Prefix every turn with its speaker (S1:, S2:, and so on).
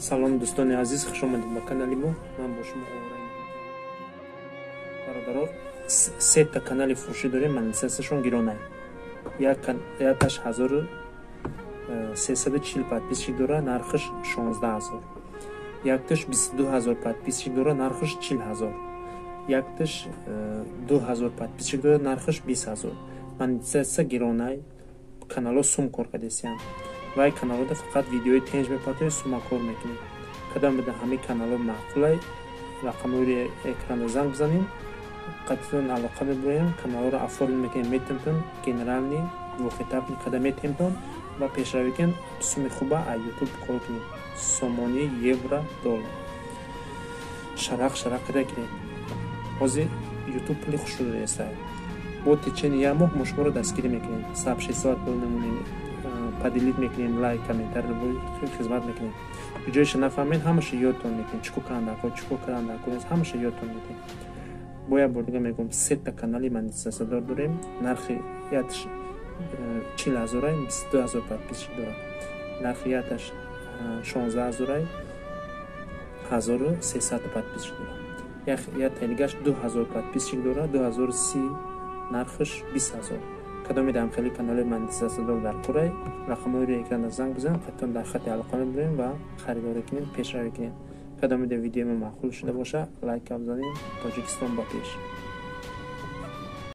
S1: салом дӯстони азиз, хуш омадед ба канали мо. Ман бо шумо овора бародаро се та канали фурӯшӣ дорем. Монетизасияшон гиронай. Якаш 1340 подписчик дора, нархаш 16000. Якташ 22000 подписчик дора, нархаш 40000. Якташ 2000 подписчик дора, нархаш 20000. Монетизасия гиронай. Канало сум кор кардесиям. Вай каналода фақат видеои тенҷ мепартои сума кор мекунем. Кадам буда ҳами канало маъқулай. Рақамҳои экрана занг бизанем. Қатъан алоқа мебурем. Каналоро оформим мекунем метемтон генерални двухэтапни када метемтон ва пешравикен суми хуба а ютуб кор кунем. Сомони евро доллар. Шарақ када гирем. Ҳозир ютуб пули хушрӯ ресай. Бо течени як моҳ мо шуморо дастгирӣ мекунем. Сабши соат бонамонем. Падилит мекунем, лайк, комментарий хизмат мекунем. Ҷоиша нафаҳмед, ҳамаша ёдтон мекунем. Чико карандако, ҳамаша ёдтон мекунем. Бо як бор дига мегӯям, се та канали монетизасиядор дорем. Нархи якаш 40000, 22000 подписчик дорад. Нархи якаш 16000, 1300 подписчик дорад. Як дигаш 2000 подписчик дорад, 2030, нархаш 20000. кадоми дар хели канали монетизасиядор дар курай. Рақамҳои экрана занг бизан, қатъан дар хати алоқа мебурем ва харидорӣ кунем, пешравӣ кунем. кадоми видео маъқул шуда боша, лайк бизанем. Тоҷикистон ба пеш.